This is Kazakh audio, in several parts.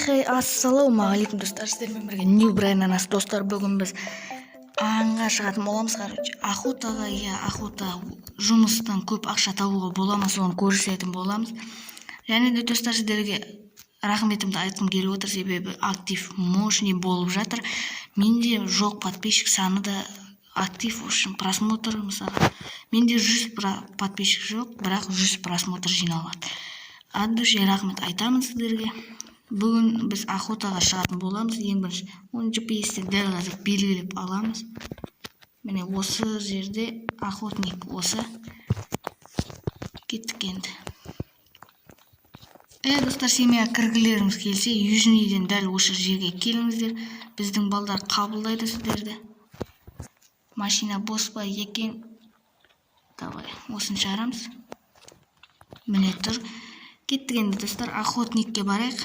Хей, ассалаумағалейкум достар, сіздермен бірге New Brain анасы достар. Бүгін біз аңға шығатын боламыз. Охотаға, охота жұмыстан көп ақша табуға бола, соны көрсететін боламыз. Және де достар, сіздерге рахметімді айтқым келіп отыр, себебі актив мощный болып жатыр. Менде жоқ подписчик саны да актив, үшін просмотр, мысалы менде 100 подписчик жоқ, бірақ 100 просмотр жиналады. От души рахмет айтамын сіздерге. Бүгін біз охотаға шығатын боламыз. Ең бірінші оны GPS-те дәл қазір белгілеп аламыз. Міне осы жерде охотник осы. Кеттік енді. Достар, семьяға кіргілеріңіз келсе, Южныйден дәл осы жерге келіңіздер. Біздің балдар қабылдайды сіздерді. Машина бос па екен? Давай, осын шығарамыз. Міне тұр. Кеттік енді достар, охотникке барайық.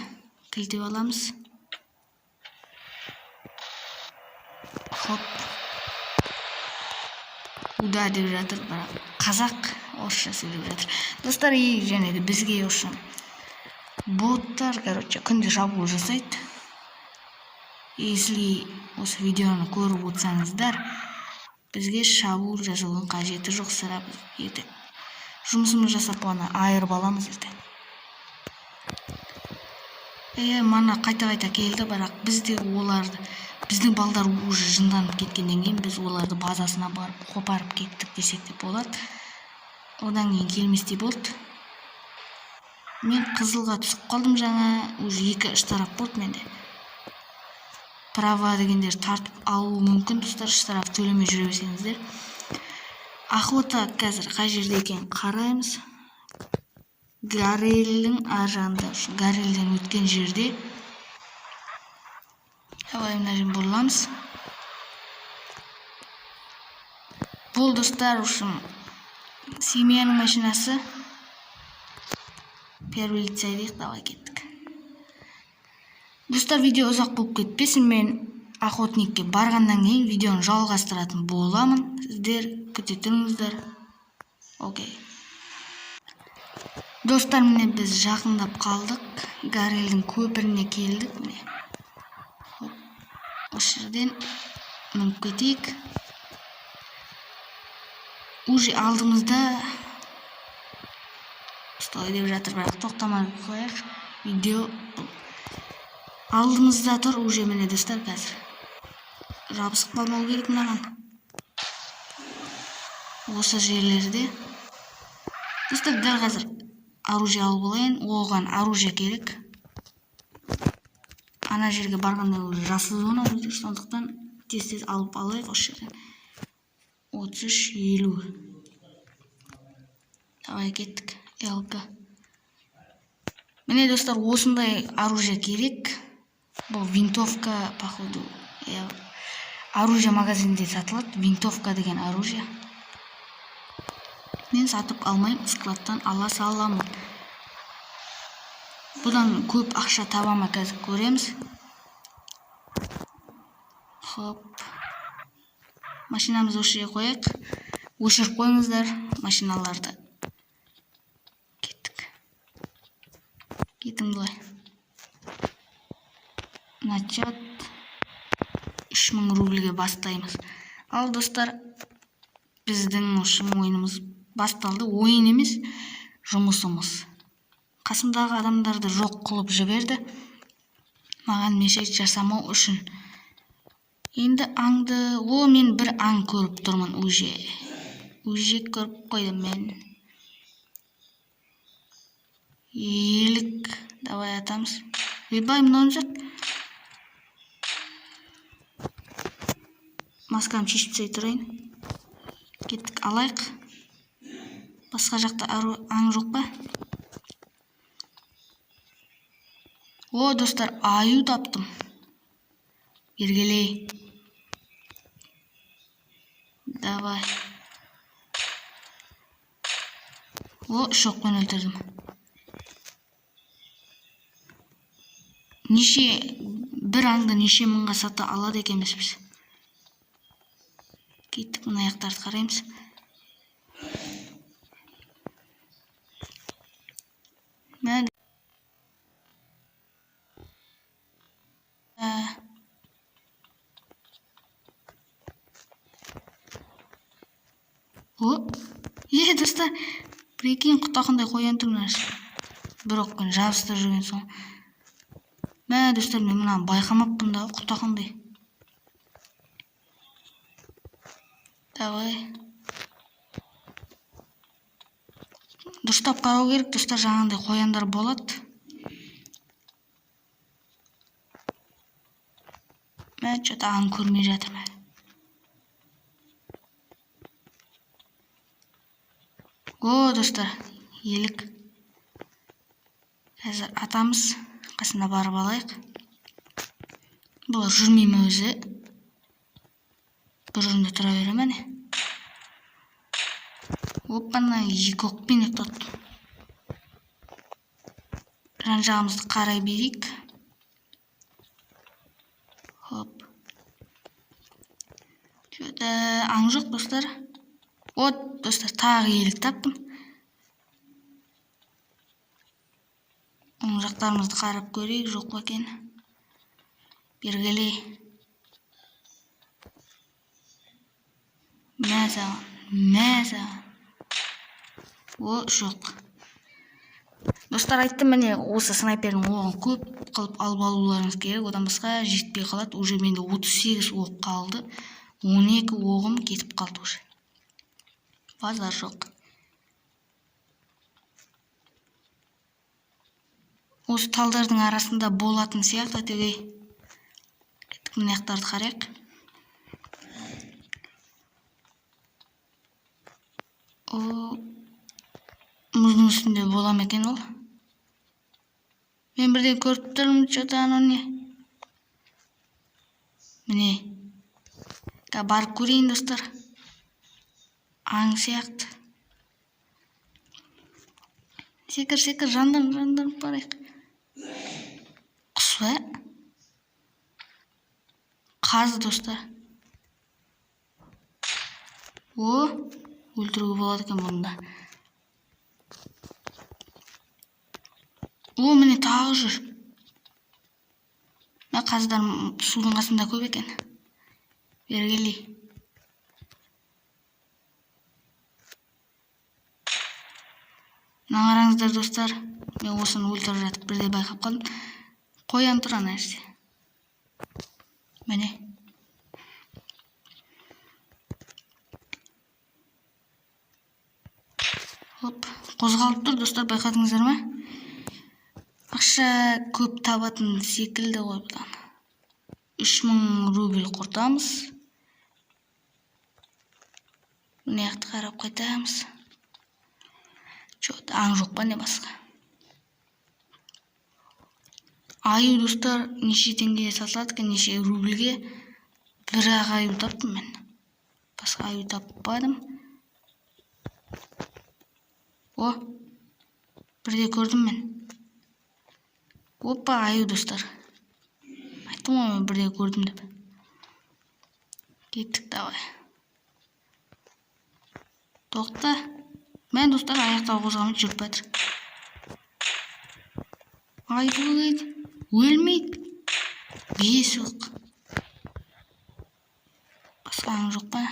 Кілтеп аламыз. Хоп. Уда деп жатыр, бірақ қазақ орысша сөйлеп жатыр. Достар, және де бізге осы боттар, күнде шабуыл жасайды. Если осы видеоны көріп отырсаңыздар, бізге шабуыл жасаудың қажеті жоқ, сірә ертең жұмысымыз жасап оны айырып аламыз ертең. Мана қайта келді, бірақ бізде оларды, біздің балдар уже жынданып кеткеннен кейін біз оларды базасына барып қопарып кеттік десек те болады. Одан кейін келместей болды. Мен қызылға түсіп қалдым жаңа, уже 2-3 тарап болды менде. Права дегендер тартып алуы мүмкін, достар, штраф төлемей жүре берсеңіздер. Охота қазір қай жерде екен қараймыз. Горелдің аржағында, горелден өткен жерде. Давай мына жерін бұрыламыз. Бұл достар үшін семьяның машинасы. Первый лицей дейік, давай кеттік. Достар, видео ұзақ болып кетпесін, мен охотникке барғаннан кейін видеоны жалғастыратын боламын. Сіздер күте тұрыңыздар. Окей. Достар, міне біз жақындап қалдық. Горелдің көпіріне келдік. Осы жерден мініп кетейік. Уже алдымызда стой деп жатыр, бірақ тоқтамай қояйық. Видео алдымызда тұр. Уже міне достар, қазір жабысып қалмау керек мынаған. Осы жерлерде. Достар, дәл қазір оружие алып алайын. Оған оружие керек. Ана жерге барғанда уже жасыл зона, сондықтан тез алып алайық осы жерден. 33-50. Давай кеттік. ЛК. Міне достар, осындай оружие керек. Бұл винтовка, походу, оружие магазинде сатылады. Винтовка деген оружие. Мен сатып алмайым, складтан ала саламын. Бұдан көп ақша табама, қазір көреміз. Хоп. Машинамыз осы жерге қояйық. Өшіріп қойыңыздар машиналарды. Кеттік. Кеттім былай. Начат 3000 рубльге бастаймыз. Ал достар, біздің үшін ойынымыз басталды. Ойын емес, жұмысымыз. Қасымдағы адамдарды жоқ қылып жіберді. Маған мешет жасамау үшін. Енді аңды, мен бір аң көріп тұрмын уже. Уже көріп қойдым мен. Елік, давай атамыз. Ойбай, мынауын жат. Маскам шешіп сай тұрайын. Кеттік, алайық. Басқа жақта аң жоқ па? Достар, аю таптым. Ергелей. Давай. Шоқпен өлтірдім. Бір аңды неше мыңға сата алады екенбіз біз. Кеттік, мына аяқтарды қараймыз. Мен О, достар, прикинь, құтақындай қоян тұрмыз. Бір оқпен жабыстырып жүрген соң. Мә, достар, мен мұнаны байқамаппын да, құтақындай. Давай. Дұрыстап қарау керек, достар, жаңағындай қояндар болады. Мен что-то аңын көрмей жатырмын. О, достар, елік. Қазір атамыз қасына барып алайық. Бұл жүрмейме өзі. Бір жүрінде тұра беремін. Оппана, екі оқпен ұқтады. Жан жағымызды қарай берейік. Хоп. Что-то аң жоқ, достар. От, достар, тағы елік таптым. Оң жақтарымызды қарап көрейік, жоқ па екен. Бергелей. Мәза. О, жоқ. Достар, айттым, міне осы снайпердің оғын көп қылып алып алуларыңыз керек. Одан басқа жетпей қалады. Уже менде 38 оқ қалды. 12 оғым кетіп қалды уже. Базар жоқ. Осы талдардың арасында болатын сияқты әтеугей. Міне ақтарды қарайық. Мұздың үстінде болам екен ол. Мен бірден көріп тұрмын, что-то анау не. Міне. Барып көрейін, достар. Аң сияқты. Секір, жандарып барайық. Құс ба? Қазы, достар. О, өлтіруге болады екен бұнда. О, міне тағы жүр. Мә қаздарым судың қасында көп екен. Бергелей. Наңараңыздар, достар. Мен осыны өлтіріп жатып бірде байқап қалдым. Қоян тұра нәрсе. Міне. Хоп, қозғалып тұр, достар, байқадыңыздар ма? Ақша көп табатын секілді ғой бұдан. 3000 рубль құртамыз. Міне ақты қарап қайтамыз. Что-то аң жоқ па не басқа. Аю, достар, неше теңгеге сатылады екен, неше рубльге. Бір-ақ аю таптым мен. Басқа аю таппадым. О, бірде көрдім мен. Опа, аю, достар. Айттым ғой мен бірде көрдім деп. Кеттік, давай. Тоқта. Мен, достар, аяқтау қозғалмай жүріп бәтір. Айдылайды. Өлмейді. 5 оқ. Басқа аң жоқ па?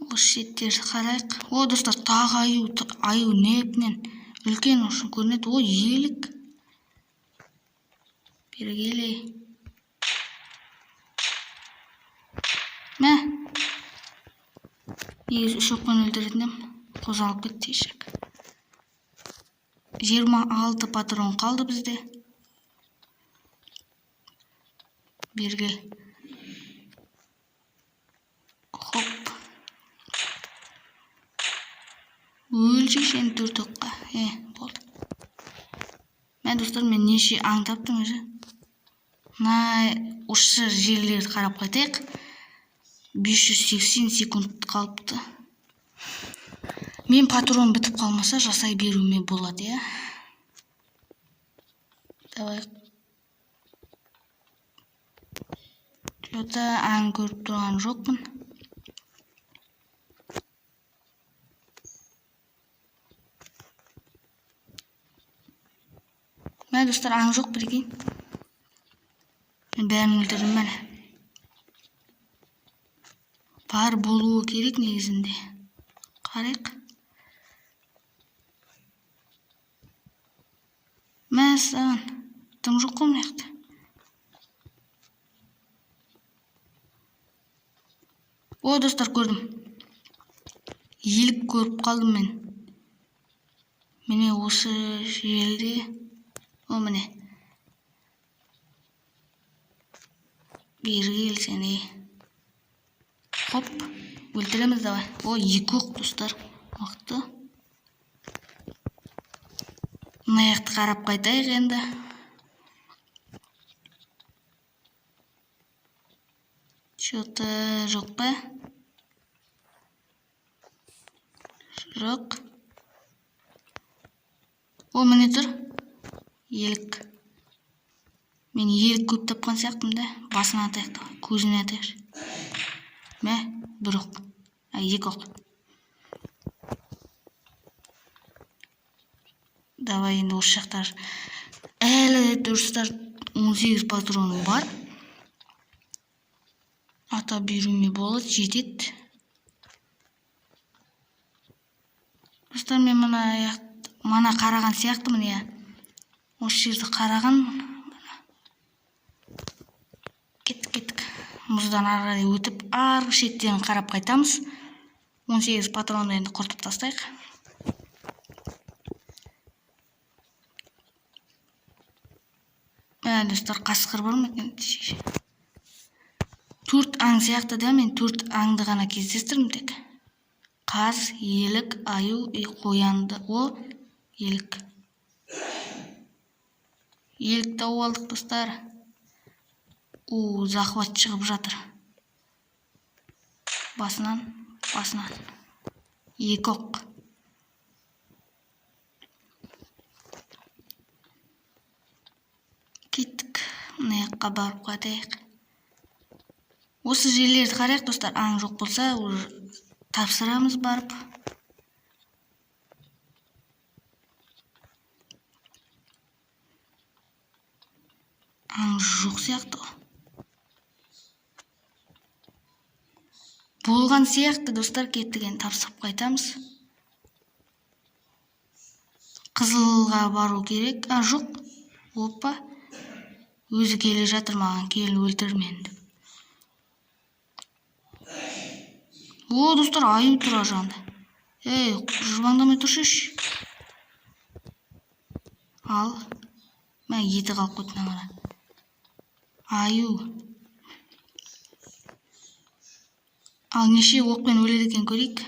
Осы шеттерді қарайық. О, достар, тағы аю непнен. Үлкен ұшын көрінеді. О, елік. Бергелей. Мә. Негіз 3 оқпен өлтіретінім. Қозғалып кетті ешек. 26 патрон қалды бізде. Бергел. Хоп. Өлші шен 4 оққа. Болды. Мен, достар, мен неше аң таптым өзі. Осы жерлерді қарап қайтайық. 580 секунд қалыпты. Мен патрон бітіп қалмаса жасай беруіме болады, я. Давай. Что-то аң көріп тұрған жоқпын. Мә достар, аң жоқ бірген. Мен бәрін өлтірдім мәне. Бар болуы керек негізінде. Қарайық. Мә саған. Тым жоқ қой мынақты. О, достар, көрдім. Елік көріп қалдым мен. Міне осы жерде. О, міне. Бері келсен, Хоп, өлтіреміз давай. О, екі оқ, достар. Мықты. Мына жақты қарап қайтайық енді. Что-то жоқ па? Жоқ. О, міне тұр. Елік. Мен елік көп тапқан сияқтым да. Басына атайық, көзіне атайық. Мә, бір оқ. Екі оқ. Давай енді осы жақтар. Әлі достар 18 патроны бар. Ата беруіме болады, жетеді. Достар, мен мана қараған сияқтымын, Осы жерді қараған. Кеттік. Мұздан арғарай өтіп, арғы шеттерін қарап қайтамыз. 18 патронды енді құртып тастайық. Достар, қасқыр бар ма екен? 4 аң сияқты да, мен 4 аңды ғана кездестірдім тек. Қаз, елік, аю, қоянды, елік. Елік тауып алдық, достар. Захват шығып жатыр. Басынан. Екі оқ. Кеттік. Мына жаққа барып қайтайық. Осы жерлерді қарайық, достар. Аң жоқ болса, тапсырамыз барып. Аң жоқ сияқты. Болған сияқты, достар, кеттіген тапсып қайтамыз. Қызылға бару керек. Жоқ. Опа. Өзі келе жатыр маған, келін өлтірменді. О, достар, аю тұра жанды. Жұбаңдамай тұршы. Ал. Мен еті қалып көтіне ғана. Аю. Ал неше оқпен өледі екен көрейік.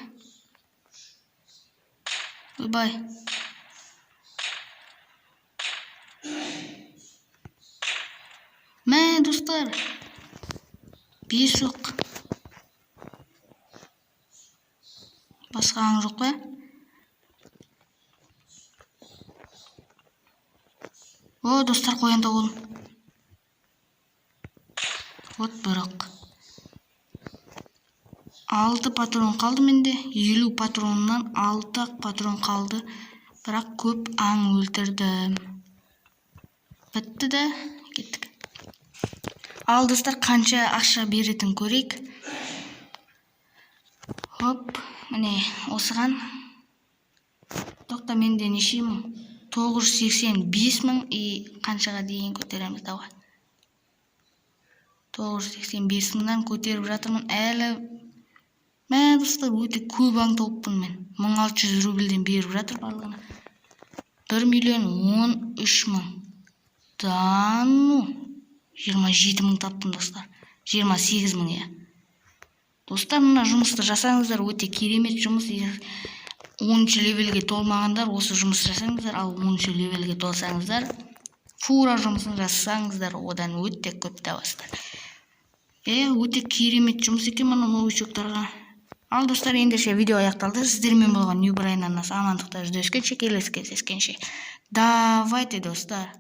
Ойбай. Мә, достар. 5 оқ. Басқа аң жоқ па? О, достар, қоян тауылым. Вот бір оқ. 6 патрон қалды менде. 50 патроннан 6 патрон қалды. Бірақ көп аң өлтірдім. Бітті да, кеттік. Ал, достар, қанша ақша беретін көрейік. Хоп, міне, осыған. Тоқта менде неше мың? 985 мың қаншаға дейін көтереміз дауға. 985 мыңнан көтеріп жатырмын. Әлі, мә, достар, өте көп аң тауыппын мен. 1600 рубльден беріп жатыр барлығына. 1.013.000. Дану. 27 мың таптым, достар. 28 мың, Достар, мына жұмысты жасаңыздар, өте керемет жұмыс. 10-ші левелге толмағандар осы жұмыс жасаңыздар, ал 10-ші левелге толсаңыздар, фура жұмысын жасаңыздар, одан өте көп табасыздар. Өте керемет жұмыс екен мына новичоктарға. Ал, достар, ендеше видео аяқталды. Сіздермен болған New Brain анасы амандықта жүздескенше, келесі кездескенше. Давайте, достар.